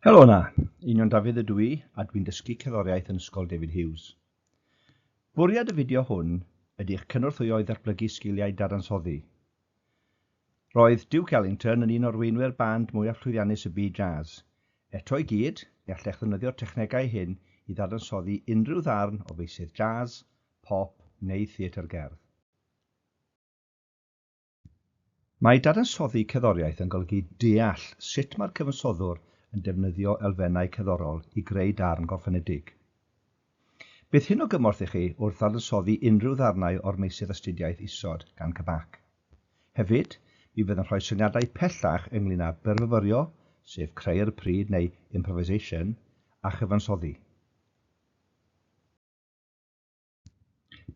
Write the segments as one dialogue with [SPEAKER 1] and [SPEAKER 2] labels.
[SPEAKER 1] Helo na, union Dafydd ydw I a dwi'n dysgu cerddoriaeth yn ysgol David Hughes. Bwriad y fideo hwn ydy eich cynorthwyo i ddatblygu sgiliau dadansoddi. Roedd Duke Ellington yn un o'r weinwyr band mwyaf llwyddiannus y byd jazz. Eto i gyd, ni allech ddefnyddio'r technegau hyn i ddadansoddi unrhyw ddarn o feysydd jazz, pop neu theatr gerdd. Mae dadansoddi cerddoriaeth yn golygu deall sut mae'r cyfansoddwr yn defnyddio elfennau cerddorol i greu darn gorffenedig. Bydd hyn o gymorth i chi wrth ddadansoddi unrhyw ddarnau o'r meysydd astudiaeth isod gan cybac. Hefyd, mi fydd yn rhoi syniadau pellach ynglŷn â berfyfyrio, sef creu'r pryd neu improvisation, a chyfansoddi.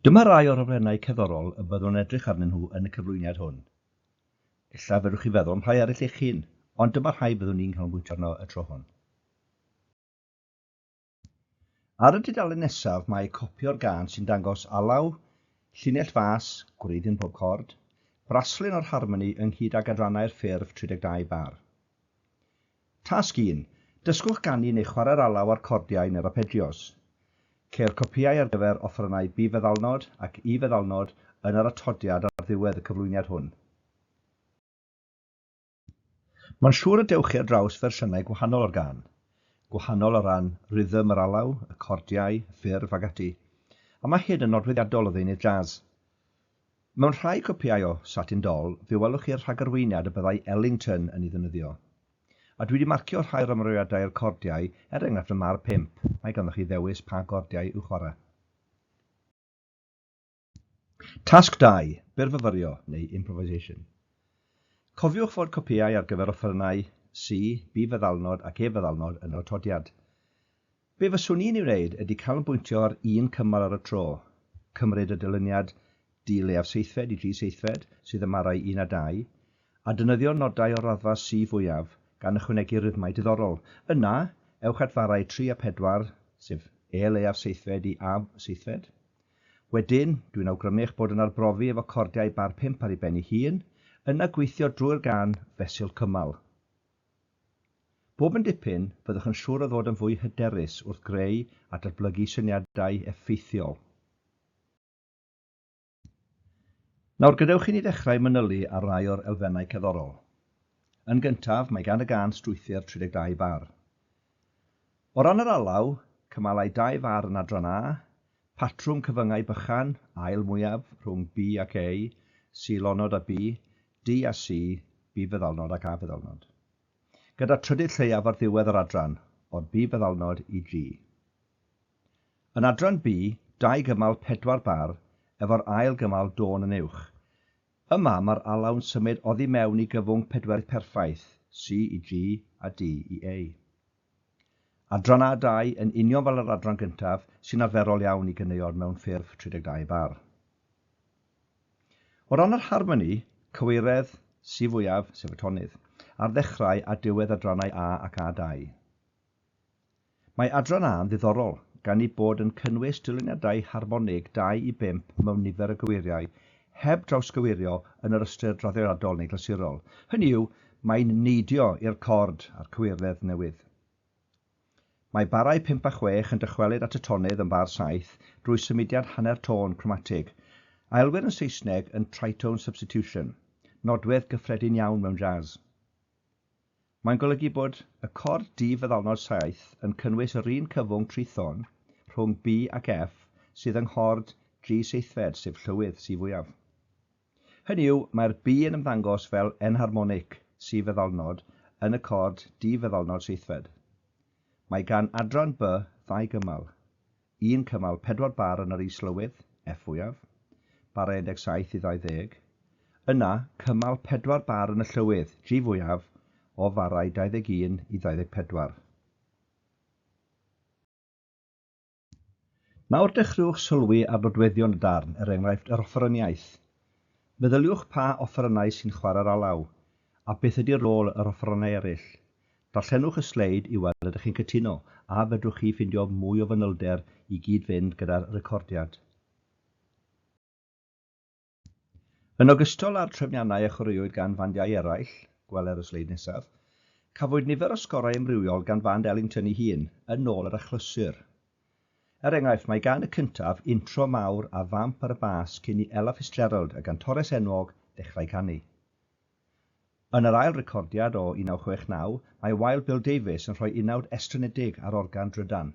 [SPEAKER 1] Dyma rai o'r elfennau cerddorol y byddwn edrych arnyn nhw yn y cyflwyniad hwn. Ella fydwch chi feddwl am rhai eraill eich hun, ond dyma rhai byddwn ni'n canolbwyntio arno y tro hwn. Ar y dudalen nesaf mae copio'r gân sy'n dangos alaw, llinell fas, gwreiddyn pob cord, braslun o'r harmoni ynghyd ag adrannau'r ffurf 32 bar. Tasg 1. Dysgwch ganu neu chwarae'r alaw a'r cordiau neu'r arpeggios. Ceir copïau ar gyfer offerynnau B feddalnod ac I feddalnod yn yr atodiad ar ddiwedd y cyflwyniad hwn. Mae'n siŵr y dewch chi ar draws fersiynau gwahanol o'r gân. Gwahanol o ran rhythm yr alaw, y cordiau, y ffurf ag ati, a mae hyn yn nodweddiadol o ddeunydd jazz. Mewn rhai copïau o Satin fe welwch chi'r rhagarweiniad y byddai Ellington yn ei ddefnyddio. A dwi wedi marcio rhai o'r ymrwymiadau'r cordiau enghraifft y mar 5, mae ganddoch chi ddewis pa gordiau i'w chwarae. Tasg 2. Berfyfyrio neu improvisation. Cofiwch fod copïau ar gyfer offerynnau C, B feddalnod ac E feddalnod yn yr atodiad. Be fyswn i'n ei wneud ydy canolbwyntio ar un cymal ar y tro, cymryd y dilyniad D leiaf seithfed i G seithfed, sydd yn marau 1 a 2, a defnyddio nodau o'r raddfa C fwyaf gan ychwanegu rythmau diddorol. Yna, ewch at farau 3 a 4, sef E leiaf seithfed i A seithfed. Wedyn, dwi'n awgrymu eich bod yn arbrofi efo cordiau bar 5 ar ei ben ei hun, yna gweithio drwy'r gân fesul cymal. Bob yn dipyn, byddwch yn siŵr o ddod yn fwy hyderus wrth greu a datblygu syniadau effeithiol. Nawr gadewch i ni ddechrau manylu ar rai o'r elfennau cerddorol. Yn gyntaf, mae gan y gân strwythur 32 bar. O ran yr alaw, cymalau 2 bar yn adran A, patrwm cyfyngau bychan, ail mwyaf rhwng B ac A, C lonod a B, D a C, B feddalnod ac A feddalnod. Gyda trydydd lleiaf ar ddiwedd yr adran, o'r B feddalnod i G. Yn adran B, 2 gymal 4 bar, efo'r ail gymal dôn yn uwch. Yma mae'r alaw'n symud oddi mewn i gyfwng pedwerydd perffaith, C i G a D i A. Adran A2 yn union fel yr adran gyntaf sy'n arferol iawn i ganeuon mewn ffurf 32 bar. O ran yr harmoni, cywiredd, C fwyaf, sef y tonydd, ar ddechrau a diwedd adrannau A ac A2. Mae adran A yn ddiddorol, gan ei bod yn cynnwys dilyniadau harmonig 2 i 5 mewn nifer y gyweiriau, heb drawsgywirio yn yr ystyr draddodiadol neu glasurol. Hynny yw, mae'n neidio i'r cord a'r cywiredd newydd. Mae barau 5 a 6 yn dychwelyd at y tonydd yn bar 7 drwy symudiad hanner tôn chromatig, a elwir yn Saesneg yn tritone substitution, nodwedd gyffredin iawn mewn jazz. Mae'n golygu bod y cord D feddalnod 7 yn cynnwys yr un cyfwng trithon rhwng B ac F sydd yng nghord G seithfed, sef llywydd C fwyaf. Hynny yw, mae'r B yn ymddangos fel enharmonic C feddalnod yn y cord D feddalnod seithfed. Mae gan adran B 2 gymal. Un cymal 4 bar yn yr is-lywydd, F fwyaf, barau 17 i 20. Yna, cymal 4 bar yn y llywydd, G fwyaf, o farau 21 i 24. Nawr dechreuwch sylwi ar nodweddion y darn, enghraifft yr offeryniaeth. Meddyliwch pa offerynnau sy'n chwarae'r alaw, a beth ydy'r rôl yr offerynnau eraill. Darllenwch y sleid i weld ydych chi'n cytuno, a fedrwch chi ffindio mwy o fanylder i gyd-fynd gyda'r recordiad. Yn ogystal â'r trefniannau a chwaraewyd gan fandiau eraill, gweler y sleid nesaf, Cafwyd nifer o sgorau amrywiol gan Van Ellington ei hun yn ôl yr achlysur. Enghraifft, mae gan y cyntaf intro mawr a famp ar y bas cyn i Ella Fitzgerald a gan Torres enwog ddechrau canu. Yn yr ail recordiad o 1969, mae Wild Bill Davies yn rhoi unawd estynedig ar organ drydan.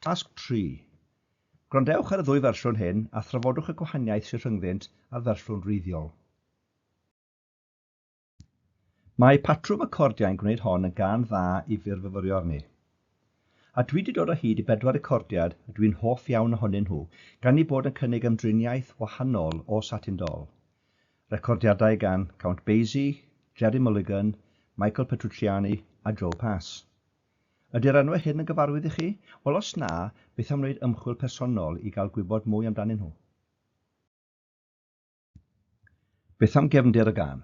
[SPEAKER 1] Tasg 3. Gwrandewch ar y ddwy fersiwn hyn a thrafodwch y gwahaniaeth sy'n rhyngddynt a'r fersiwn wreiddiol. Mae patrwm y cordiau'n gwneud hon yn gan dda i ffurfyfyrio arni. A dwi wedi dod o hyd i 4 recordiad a dwi'n hoff iawn ohonyn nhw, gan ei bod yn cynnig ymdriniaeth wahanol o Satin Doll. Recordiadau gan Count Basie, Jerry Mulligan, Michael Petrucciani a Joe Pass. Ydy'r enwau hyn yn gyfarwydd i chi? Wel os na, beth am wneud ymchwil personol i gael gwybod mwy amdanyn nhw? Beth am gefndir y gan?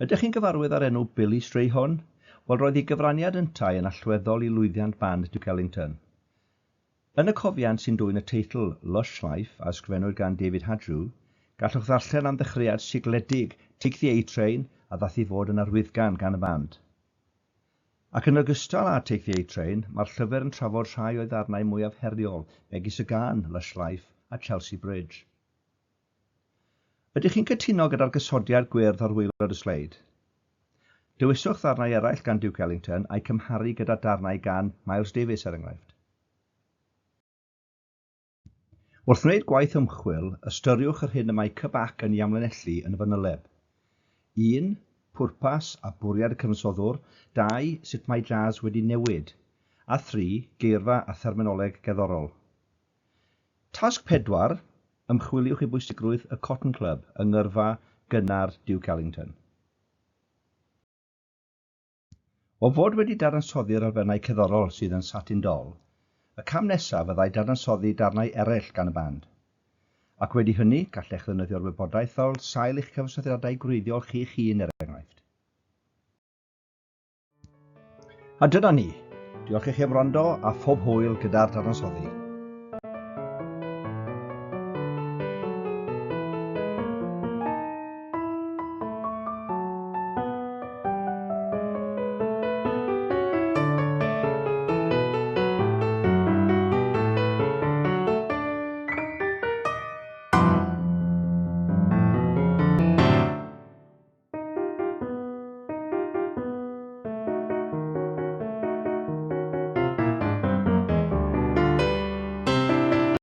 [SPEAKER 1] Ydych chi'n gyfarwydd ar enw Billy Strayhorn? Wel, roedd ei gyfraniad yntau yn allweddol i lwyddiant band Duke Ellington. Yn y cofiant sy'n dwyn y teitl Lush Life a ysgrifennwyd gan David Hadrew, gallwch ddarllen am ddechreuad sigledig Take the A-Train a ddath i fod yn arwyddgan gan y band. Ac yn ogystal â Take the A-Train, mae'r llyfr yn trafod rhai o'i ddarnau mwyaf heriol, megis y gan Lush Life a Chelsea Bridge. Ydych chi'n cytuno gyda'r gysodiad gwyrdd ar waelod y sleid? Dewiswch ddarnau eraill gan Duke Ellington a'i cymharu gyda darnau gan Miles Davis er enghraifft. Wrth wneud gwaith ymchwil, ystyriwch yr hyn y mae cybac yn ei amlinellu yn fanyleb. 1. Pwrpas a bwriad y cyfansoddwr. 2. Sut mae jazz wedi newid. A 3. Geirfa a therminoleg gerddorol. Tasg 4. Ymchwiliwch i bwysigrwydd y Cotton Club yng ngyrfa gynnar Duke Ellington. O fod wedi dadansoddi'r elfennau cerddorol sydd yn Satin Doll, y cam nesaf fyddai dadansoddi darnau eraill gan y band. Ac wedi hynny, gallech ddefnyddio'r wybodaeth fel sail eich cyfsoddiadau gwreiddiol chi'ch hun er enghraifft. A dyna ni. Diolch i chi am wrando a phob hwyl gyda'r dadansoddi.